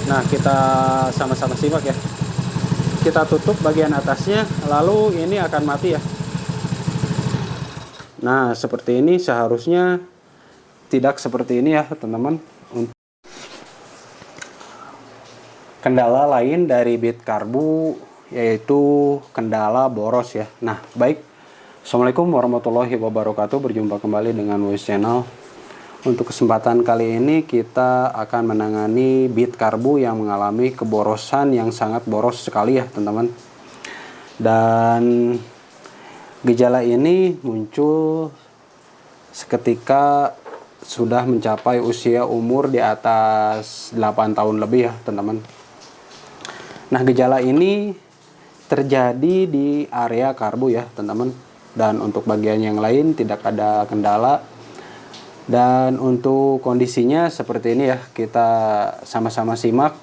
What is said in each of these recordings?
Nah, kita sama-sama simak ya. Kita tutup bagian atasnya, lalu ini akan mati ya. Nah, seperti ini seharusnya tidak seperti ini ya, teman-teman. Kendala lain dari bit karbu yaitu kendala boros ya. Nah, baik. Assalamualaikum warahmatullahi wabarakatuh. Berjumpa kembali dengan Voice Channel. Untuk kesempatan kali ini kita akan menangani bit karbu yang mengalami keborosan yang sangat boros sekali ya, teman-teman. Dan gejala ini muncul seketika sudah mencapai usia umur di atas 8 tahun lebih ya, teman-teman. Nah, gejala ini terjadi di area karbu ya, teman-teman. Dan untuk bagian yang lain tidak ada kendala. Dan untuk kondisinya seperti ini ya, kita sama-sama simak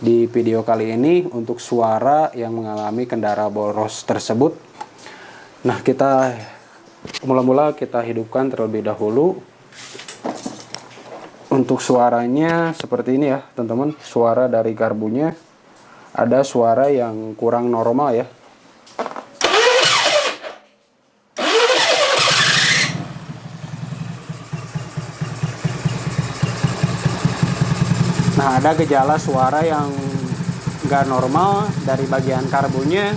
di video kali ini untuk suara yang mengalami kendala boros tersebut. Nah, kita mula-mula kita hidupkan terlebih dahulu. Untuk suaranya seperti ini ya, teman-teman. Suara dari karbunya ada suara yang kurang normal ya. Nah, ada gejala suara yang nggak normal dari bagian karbunya.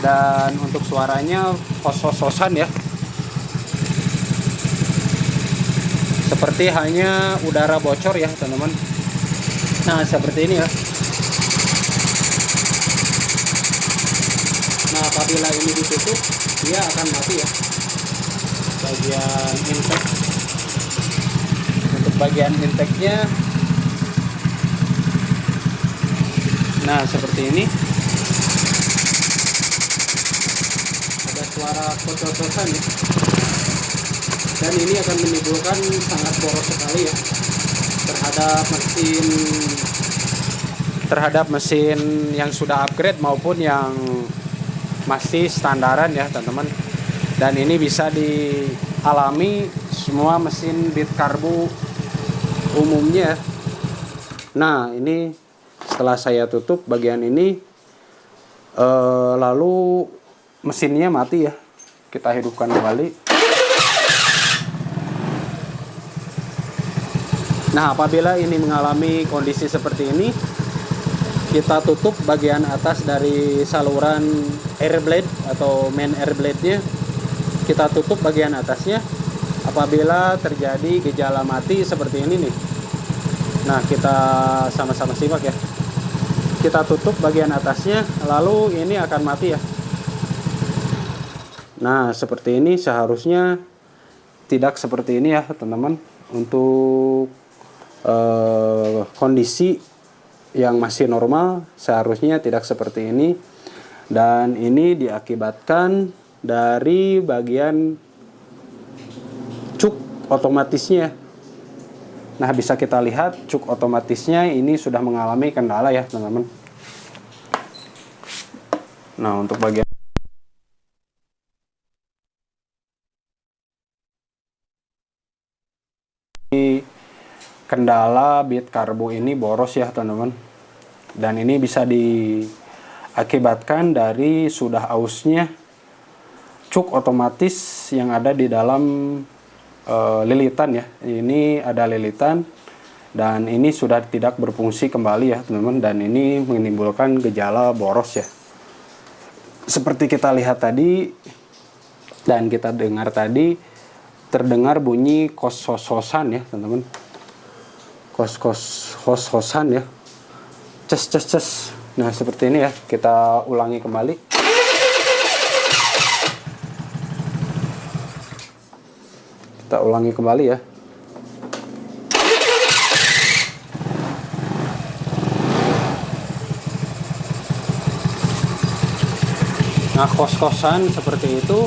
Dan untuk suaranya hos-hosan ya. Seperti hanya udara bocor ya, teman-teman. Nah, seperti ini ya. Nah, apabila ini ditutup, dia akan mati ya. Bagian intake. Untuk bagian intake-nya, nah seperti ini. Ada suara kocok-kocokan ya. Dan ini akan menimbulkan sangat boros sekali ya terhadap mesin yang sudah upgrade maupun yang masih standaran ya, teman-teman. Dan ini bisa dialami semua mesin bit karbu umumnya. Nah, ini setelah saya tutup bagian ini, lalu mesinnya mati ya. Kita hidupkan kembali. Nah, apabila ini mengalami kondisi seperti ini, kita tutup bagian atas dari saluran air blade atau main air blade-nya. Kita tutup bagian atasnya. Apabila terjadi gejala mati seperti ini nih. Nah, kita sama-sama simak ya. Kita tutup bagian atasnya, lalu ini akan mati ya. Nah, seperti ini seharusnya tidak seperti ini ya, teman-teman. Untuk kondisi yang masih normal seharusnya tidak seperti ini. Dan ini diakibatkan dari bagian cuk otomatisnya. Nah, bisa kita lihat cuk otomatisnya ini sudah mengalami kendala ya, teman-teman. Nah, untuk bagian kendala bit karbu ini boros ya, teman-teman. Dan ini bisa diakibatkan dari sudah ausnya cuk otomatis yang ada di dalam lilitan ya. Ini ada lilitan dan ini sudah tidak berfungsi kembali ya, teman-teman. Dan ini menimbulkan gejala boros ya. Seperti kita lihat tadi dan kita dengar tadi, terdengar bunyi kos-hosan ya, teman-teman. Kos-hosan ya. Ces. Nah, seperti ini ya. Kita ulangi kembali. Kita ulangi kembali ya. Nah, kos-kosan seperti itu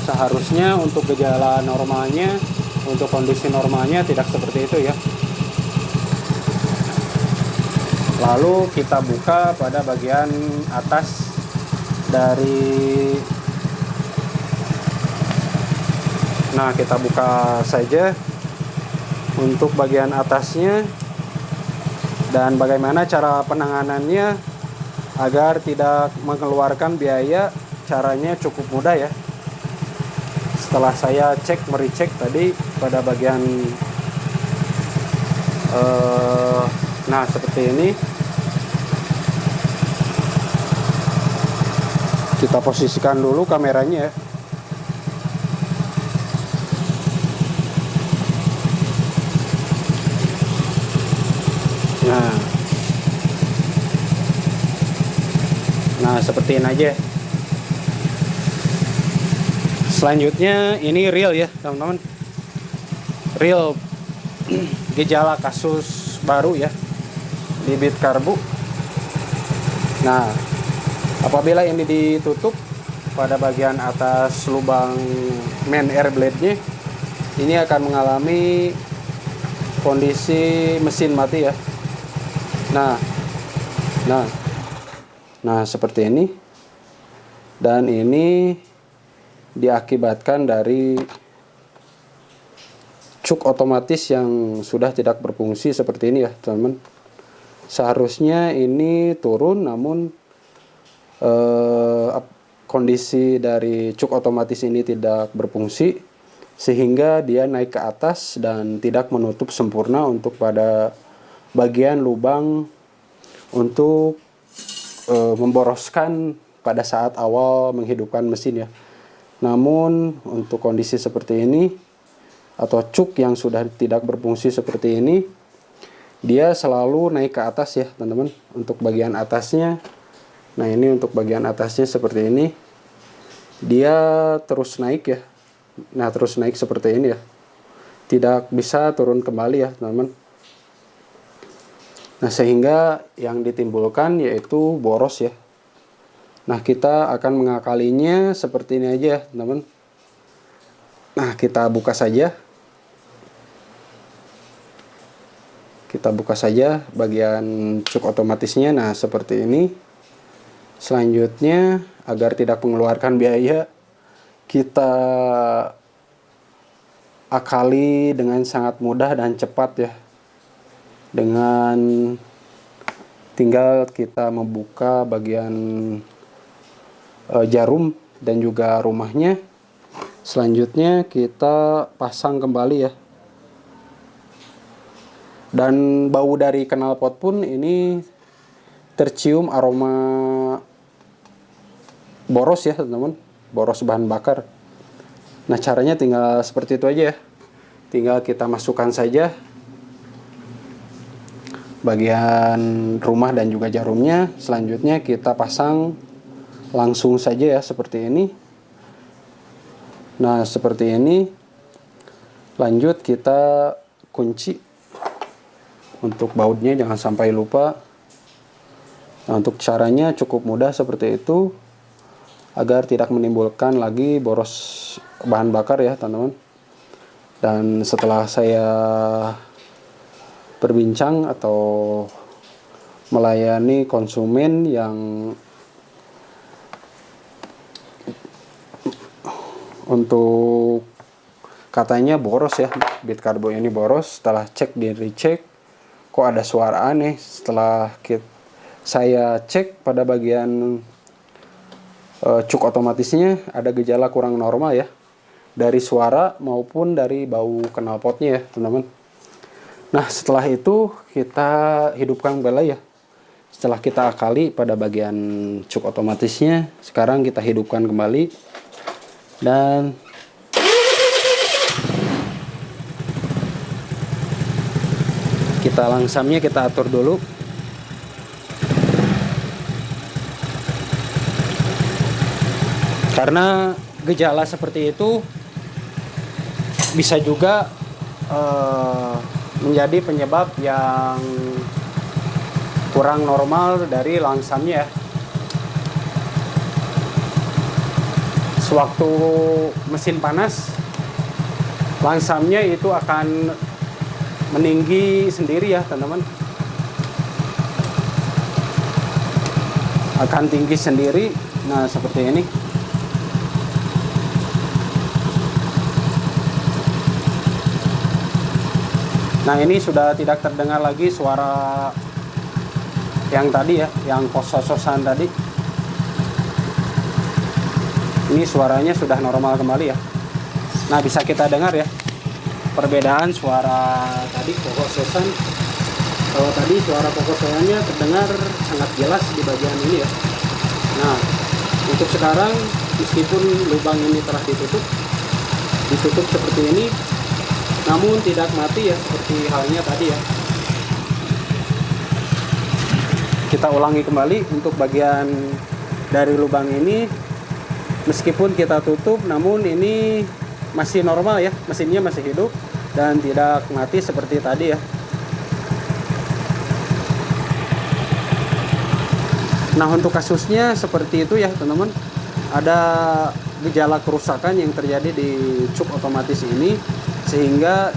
seharusnya untuk gejala normalnya, untuk kondisi normalnya tidak seperti itu ya. Lalu kita buka pada bagian atas dari, nah kita buka saja untuk bagian atasnya. Dan bagaimana cara penanganannya agar tidak mengeluarkan biaya? Caranya cukup mudah ya. Setelah saya merecek tadi pada bagian nah seperti ini, kita posisikan dulu kameranya ya. Nah seperti ini aja. Selanjutnya ini real ya teman-teman, real gejala kasus baru ya di bit karbu. Nah apabila ini ditutup pada bagian atas lubang main air blade-nya, ini akan mengalami kondisi mesin mati ya. Nah seperti ini. Dan ini diakibatkan dari cuk otomatis yang sudah tidak berfungsi seperti ini ya teman-teman. Seharusnya ini turun, namun kondisi dari cuk otomatis ini tidak berfungsi sehingga dia naik ke atas dan tidak menutup sempurna untuk pada bagian lubang untuk memboroskan pada saat awal menghidupkan mesin ya. Namun untuk kondisi seperti ini atau cuk yang sudah tidak berfungsi seperti ini, dia selalu naik ke atas ya teman-teman. Untuk bagian atasnya, nah ini untuk bagian atasnya seperti ini, dia terus naik ya. Nah terus naik seperti ini ya, tidak bisa turun kembali ya teman-teman. Nah sehingga yang ditimbulkan yaitu boros ya. Nah kita akan mengakalinya seperti ini aja ya teman-teman. Nah kita buka saja. Kita buka saja bagian cuk otomatisnya. Nah seperti ini. Selanjutnya agar tidak mengeluarkan biaya, kita akali dengan sangat mudah dan cepat ya. Dengan tinggal kita membuka bagian jarum dan juga rumahnya. Selanjutnya kita pasang kembali ya. Dan bau dari knalpot pun ini tercium aroma boros ya teman-teman, boros bahan bakar. Nah caranya tinggal seperti itu aja ya. Tinggal kita masukkan saja bagian rumah dan juga jarumnya. Selanjutnya kita pasang langsung saja ya seperti ini. Nah seperti ini. Lanjut kita kunci untuk bautnya, jangan sampai lupa. Nah untuk caranya cukup mudah seperti itu, agar tidak menimbulkan lagi boros bahan bakar ya teman-teman. Dan setelah saya berbincang atau melayani konsumen yang untuk katanya boros ya, bit karbu ini boros. Setelah cek di recheck, kok ada suara aneh. Setelah saya cek pada bagian cuk otomatisnya, ada gejala kurang normal ya, dari suara maupun dari bau knalpotnya ya teman-teman. Nah setelah itu kita hidupkan kembali ya. Setelah kita akali pada bagian cuk otomatisnya, sekarang kita hidupkan kembali. Dan kita langsamnya kita atur dulu. Karena gejala seperti itu bisa juga menjadi penyebab yang kurang normal dari langsamnya. Sewaktu mesin panas, langsamnya itu akan meninggi sendiri ya teman-teman. Akan tinggi sendiri. Nah seperti ini. Nah ini sudah tidak terdengar lagi suara yang tadi ya, yang kos-kosan tadi. Ini suaranya sudah normal kembali ya. Nah, bisa kita dengar ya perbedaan suara tadi kos-kosan. Kalau tadi suara kos-kosannya terdengar sangat jelas di bagian ini ya. Nah, untuk sekarang meskipun lubang ini telah ditutup seperti ini, namun tidak mati ya, seperti halnya tadi ya. Kita ulangi kembali untuk bagian dari lubang ini, meskipun kita tutup, namun ini masih normal ya, mesinnya masih hidup dan tidak mati seperti tadi ya. Nah, untuk kasusnya seperti itu ya teman-teman. Ada gejala kerusakan yang terjadi di cuk otomatis ini, sehingga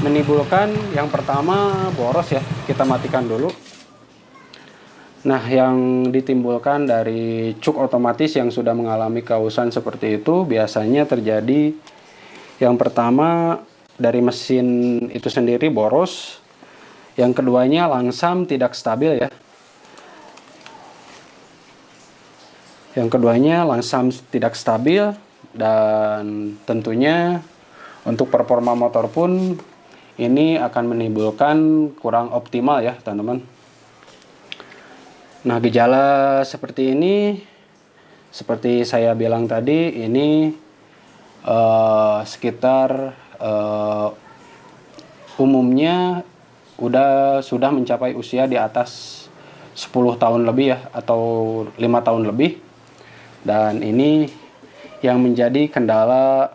menimbulkan yang pertama boros ya. Kita matikan dulu. Nah, yang ditimbulkan dari cuk otomatis yang sudah mengalami kausan seperti itu biasanya terjadi yang pertama dari mesin itu sendiri boros. Yang keduanya langsam tidak stabil ya. Yang keduanya langsam tidak stabil, dan tentunya untuk performa motor pun ini akan menimbulkan kurang optimal ya teman-teman. Nah, gejala seperti ini, seperti saya bilang tadi, ini sekitar umumnya sudah mencapai usia di atas 10 tahun lebih ya, atau 5 tahun lebih. Dan ini yang menjadi kendala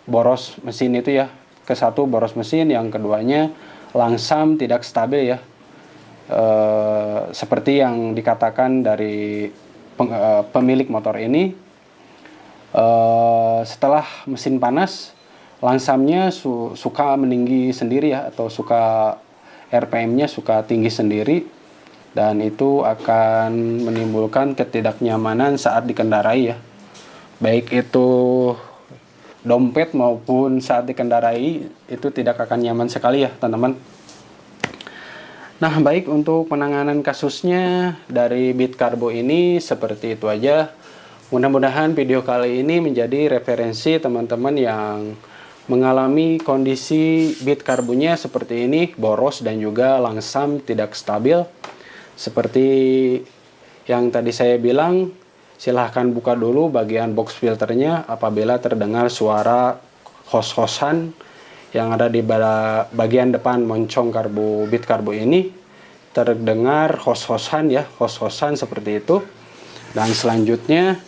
boros mesin itu ya. Ke satu boros mesin, yang keduanya langsam tidak stabil ya. Seperti yang dikatakan dari pemilik motor ini, setelah mesin panas langsamnya suka meninggi sendiri ya, atau suka RPM-nya suka tinggi sendiri, dan itu akan menimbulkan ketidaknyamanan saat dikendarai ya, baik itu dompet maupun saat dikendarai itu tidak akan nyaman sekali ya teman-teman. Nah, baik, untuk penanganan kasusnya dari Beat Carbo ini seperti itu aja. Mudah-mudahan video kali ini menjadi referensi teman-teman yang mengalami kondisi Beat Carbo-nya seperti ini, boros dan juga langsam tidak stabil. Seperti yang tadi saya bilang, silahkan buka dulu bagian box filternya apabila terdengar suara hos-hosan yang ada di bagian depan moncong Beat Carbo ini. Terdengar hos-hosan ya, hos-hosan seperti itu. Dan selanjutnya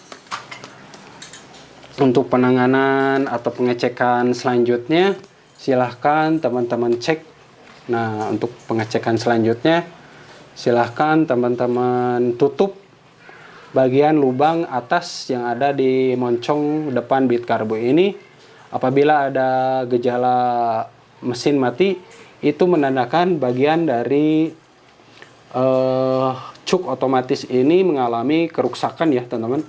untuk penanganan atau pengecekan selanjutnya, silahkan teman-teman cek. Nah, untuk pengecekan selanjutnya, silahkan teman-teman tutup bagian lubang atas yang ada di moncong depan Beat Carbo ini. Apabila ada gejala mesin mati, itu menandakan bagian dari cuk otomatis ini mengalami kerusakan ya teman-teman.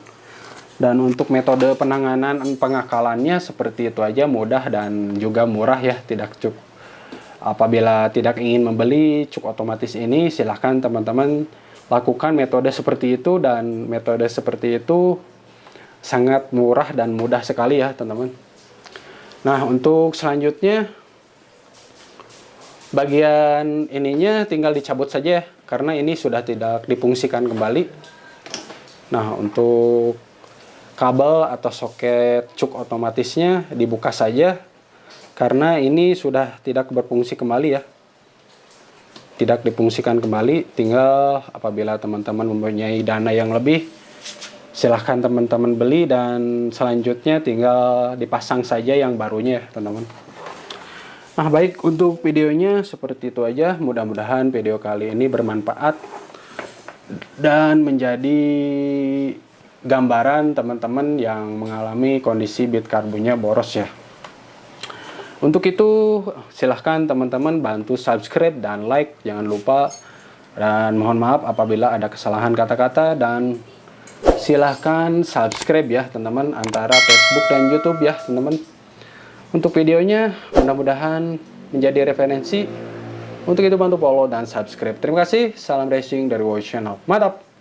Dan untuk metode penanganan pengakalannya seperti itu aja, mudah dan juga murah ya, tidak cuk. Apabila tidak ingin membeli cuk otomatis ini, silahkan teman-teman lakukan metode seperti itu, dan metode seperti itu sangat murah dan mudah sekali ya teman-teman. Nah, untuk selanjutnya bagian ininya tinggal dicabut saja ya, karena ini sudah tidak difungsikan kembali. Nah, untuk kabel atau soket cuk otomatisnya dibuka saja, karena ini sudah tidak berfungsi kembali ya. Tidak difungsikan kembali. Tinggal apabila teman-teman mempunyai dana yang lebih, silahkan teman-teman beli, dan selanjutnya tinggal dipasang saja yang barunya ya teman-teman. Nah, baik, untuk videonya seperti itu aja. Mudah-mudahan video kali ini bermanfaat dan menjadi gambaran teman-teman yang mengalami kondisi Beat Carbo-nya boros ya. Untuk itu silahkan teman-teman bantu subscribe dan like, jangan lupa. Dan mohon maaf apabila ada kesalahan kata-kata, dan silahkan subscribe ya teman-teman antara Facebook dan YouTube ya teman-teman. Untuk videonya mudah-mudahan menjadi referensi. Untuk itu bantu follow dan subscribe. Terima kasih. Salam racing dari Voice Channel. Mantap.